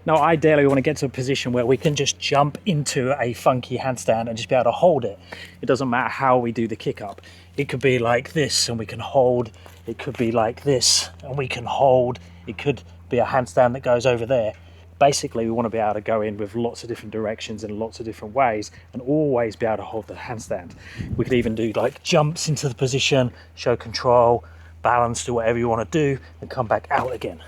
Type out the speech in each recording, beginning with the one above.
Now, ideally, we want to get to a position where we can just jump into a funky handstand and just be able to hold it. It doesn't matter how we do the kick up. It could be like this and we can hold. It could be like this and we can hold. It could be a handstand that goes over there. Basically, we want to be able to go in with lots of different directions and lots of different ways and always be able to hold the handstand. We could even do like jumps into the position, show control, balance, do whatever you want to do and come back out again.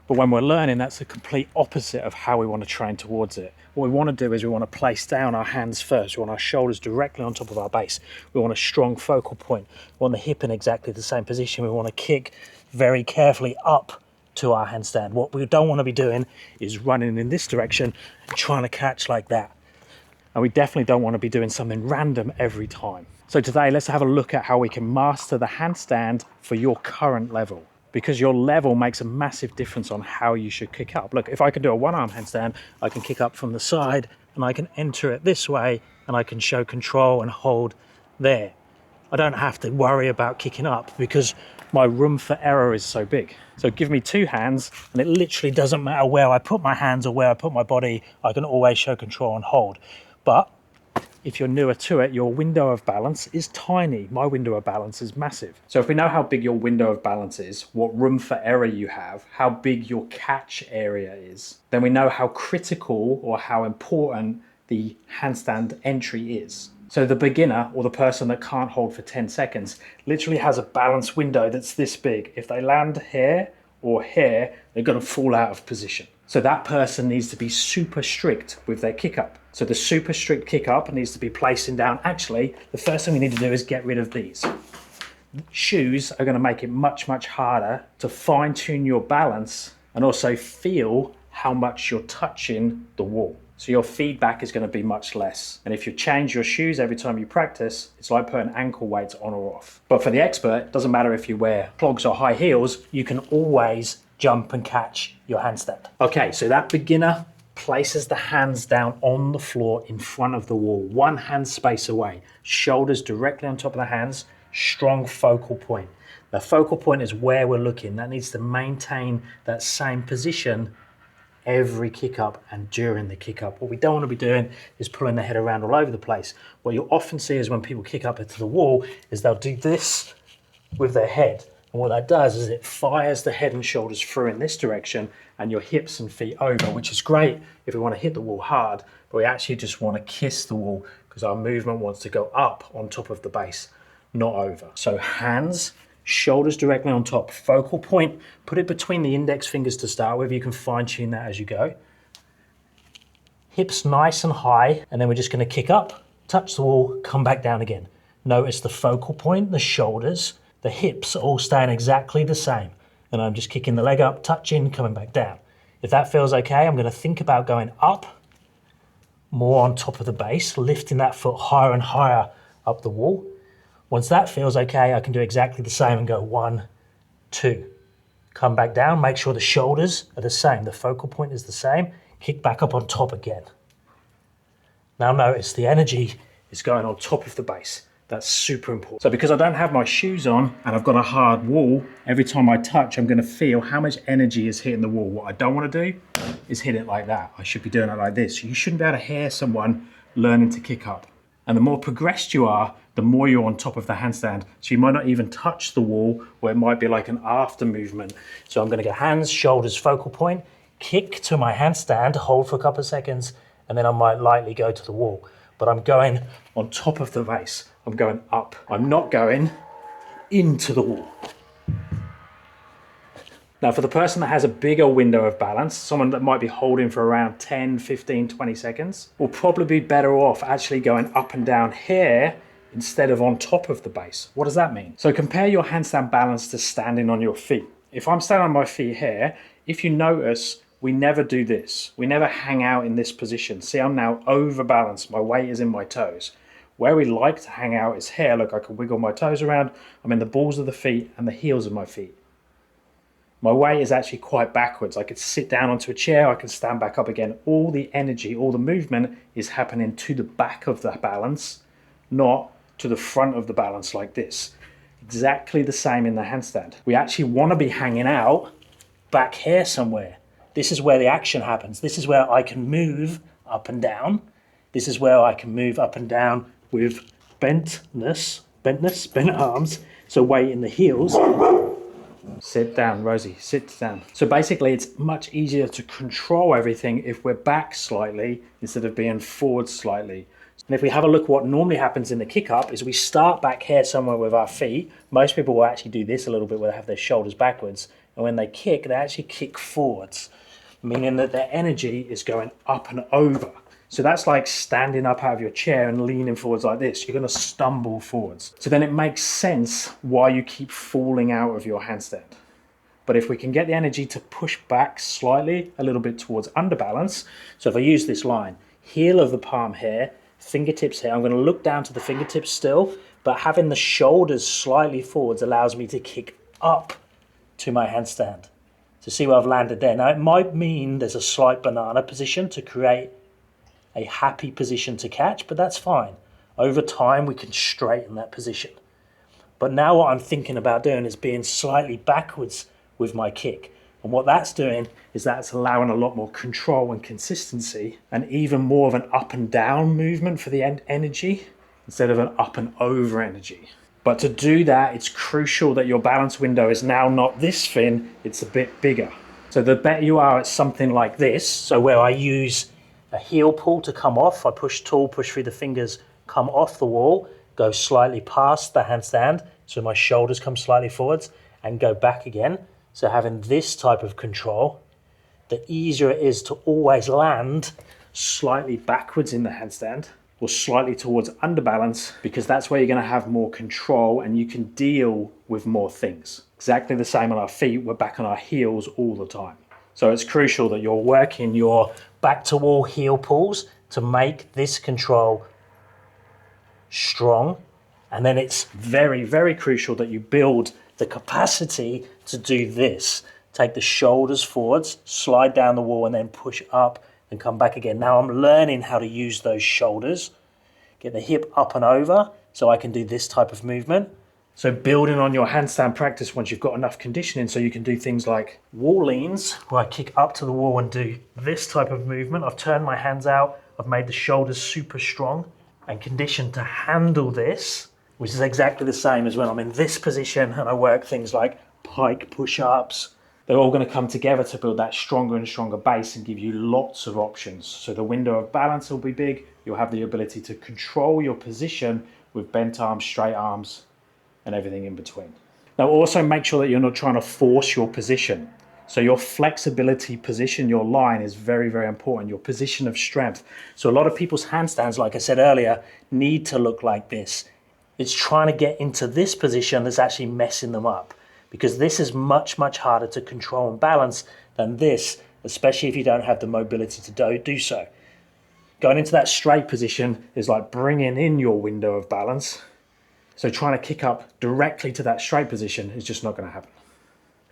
But when we're learning, that's the complete opposite of how we want to train towards it. What we want to do is we want to place down our hands first. We want our shoulders directly on top of our base. We want a strong focal point. We want the hip in exactly the same position. We want to kick very carefully up to our handstand. What we don't want to be doing is running in this direction and trying to catch like that. And we definitely don't want to be doing something random every time. So today, let's have a look at how we can master the handstand for your current level. Because your level makes a massive difference on how you should kick up. Look, if I can do a one-arm handstand, I can kick up from the side and I can enter it this way and I can show control and hold there. I don't have to worry about kicking up because my room for error is so big. So give me two hands and it literally doesn't matter where I put my hands or where I put my body, I can always show control and hold. But if you're newer to it, your window of balance is tiny. My window of balance is massive. So if we know how big your window of balance is, what room for error you have, how big your catch area is, then we know how critical or how important the handstand entry is. So the beginner or the person that can't hold for 10 seconds literally has a balance window that's this big. If they land here or here, they're going to fall out of position. So that person needs to be super strict with their kick up. So the super strict kick up needs to be placing down. Actually, the first thing we need to do is get rid of these. Shoes are going to make it much, much harder to fine tune your balance and also feel how much you're touching the wall. So your feedback is going to be much less. And if you change your shoes every time you practice, it's like putting ankle weights on or off. But for the expert, it doesn't matter if you wear clogs or high heels, you can always jump and catch your handstand. Okay, so that beginner places the hands down on the floor in front of the wall, one hand space away, shoulders directly on top of the hands, strong focal point. The focal point is where we're looking. That needs to maintain that same position every kick up and during the kick up. What we don't want to be doing is pulling the head around all over the place. What you'll often see is when people kick up into the wall is they'll do this with their head. And what that does is it fires the head and shoulders through in this direction and your hips and feet over, which is great if we want to hit the wall hard, but we actually just want to kiss the wall because our movement wants to go up on top of the base, not over. So hands, shoulders directly on top, focal point, put it between the index fingers to start with. You can fine tune that as you go. Hips nice and high, and then we're just going to kick up, touch the wall, come back down again. Notice the focal point, the shoulders, the hips are all staying exactly the same. And I'm just kicking the leg up, touching, coming back down. If that feels okay, I'm going to think about going up, more on top of the base, lifting that foot higher and higher up the wall. Once that feels okay, I can do exactly the same and go 1, 2. Come back down, make sure the shoulders are the same, the focal point is the same, kick back up on top again. Now notice the energy is going on top of the base. That's super important. So because I don't have my shoes on and I've got a hard wall, every time I touch, I'm going to feel how much energy is hitting the wall. What I don't want to do is hit it like that. I should be doing it like this. You shouldn't be able to hear someone learning to kick up. And the more progressed you are, the more you're on top of the handstand. So you might not even touch the wall, or it might be like an after movement. So I'm going to go hands, shoulders, focal point, kick to my handstand, hold for a couple of seconds, and then I might lightly go to the wall. But I'm going on top of the base. I'm going up. I'm not going into the wall. Now, for the person that has a bigger window of balance, someone that might be holding for around 10, 15, 20 seconds, will probably be better off actually going up and down here instead of on top of the base. What does that mean? So compare your handstand balance to standing on your feet. If I'm standing on my feet here, if you notice, we never do this. We never hang out in this position. See, I'm now overbalanced. My weight is in my toes. Where we like to hang out is here. Look, I can wiggle my toes around. I'm in the balls of the feet and the heels of my feet. My weight is actually quite backwards. I could sit down onto a chair. I can stand back up again. All the energy, all the movement is happening to the back of the balance, not to the front of the balance like this. Exactly the same in the handstand. We actually want to be hanging out back here somewhere. This is where the action happens. This is where I can move up and down. This is where I can move up and down with bent arms. So weight in the heels. Sit down, Rosie, sit down. So basically it's much easier to control everything if we're back slightly instead of being forward slightly. And if we have a look, what normally happens in the kick up is we start back here somewhere with our feet. Most people will actually do this a little bit where they have their shoulders backwards. And when they kick, they actually kick forwards, meaning that their energy is going up and over. So that's like standing up out of your chair and leaning forwards like this. You're going to stumble forwards. So then it makes sense why you keep falling out of your handstand. But if we can get the energy to push back slightly, a little bit towards underbalance. So if I use this line, heel of the palm here, fingertips here, I'm going to look down to the fingertips still, but having the shoulders slightly forwards allows me to kick up to my handstand. So see where I've landed there. Now it might mean there's a slight banana position to create a happy position to catch, but that's fine. Over time, we can straighten that position. But now what I'm thinking about doing is being slightly backwards with my kick. And what that's doing is that's allowing a lot more control and consistency and even more of an up and down movement for the energy instead of an up and over energy. But to do that, it's crucial that your balance window is now not this thin, it's a bit bigger. So the better you are at something like this, so where I use a heel pull to come off, I push tall, push through the fingers, come off the wall, go slightly past the handstand, so my shoulders come slightly forwards, and go back again. So having this type of control, the easier it is to always land slightly backwards in the handstand, or slightly towards underbalance, because that's where you're going to have more control and you can deal with more things. Exactly the same on our feet, we're back on our heels all the time. So it's crucial that you're working your back to wall heel pulls to make this control strong. And then it's very, very crucial that you build the capacity to do this. Take the shoulders forwards, slide down the wall and then push up and come back again. Now I'm learning how to use those shoulders, get the hip up and over so I can do this type of movement. So building on your handstand practice once you've got enough conditioning so you can do things like wall leans, where I kick up to the wall and do this type of movement. I've turned my hands out, I've made the shoulders super strong and conditioned to handle this, which is exactly the same as when I'm in this position and I work things like pike push-ups. They're all going to come together to build that stronger and stronger base and give you lots of options. So the window of balance will be big. You'll have the ability to control your position with bent arms, straight arms, and everything in between. Now also make sure that you're not trying to force your position. So your flexibility position, your line is very, very important, your position of strength. So a lot of people's handstands, like I said earlier, need to look like this. It's trying to get into this position that's actually messing them up, because this is much, much harder to control and balance than this, especially if you don't have the mobility to do so. Going into that straight position is like bringing in your window of balance. So trying to kick up directly to that straight position is just not going to happen.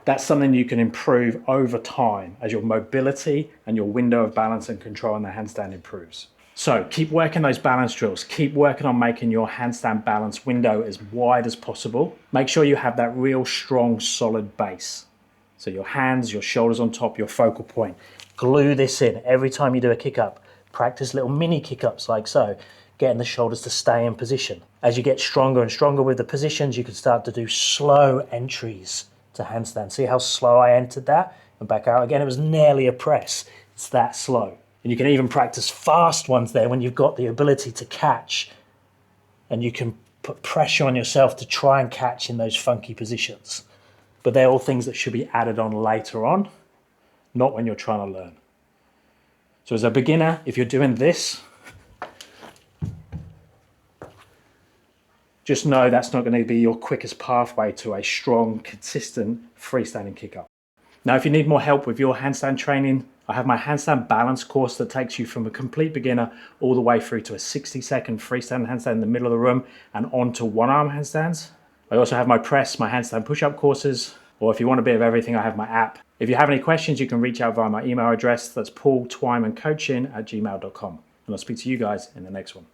That's something you can improve over time as your mobility and your window of balance and control in the handstand improves. So keep working those balance drills. Keep working on making your handstand balance window as wide as possible. Make sure you have that real strong, solid base. So your hands, your shoulders on top, your focal point. Glue this in every time you do a kick up. Practice little mini kick ups like so, getting the shoulders to stay in position. As you get stronger and stronger with the positions, you can start to do slow entries to handstand. See how slow I entered that and back out again? It was nearly a press. It's that slow. And you can even practice fast ones there when you've got the ability to catch, and you can put pressure on yourself to try and catch in those funky positions. But they're all things that should be added on later on, not when you're trying to learn. So as a beginner, if you're doing this, just know that's not going to be your quickest pathway to a strong, consistent freestanding kick up. Now, if you need more help with your handstand training, I have my handstand balance course that takes you from a complete beginner all the way through to a 60-second freestanding handstand in the middle of the room and on to one-arm handstands. I also have my press, my handstand push-up courses, or if you want a bit of everything, I have my app. If you have any questions, you can reach out via my email address. That's paultwymancoaching@gmail.com. And I'll speak to you guys in the next one.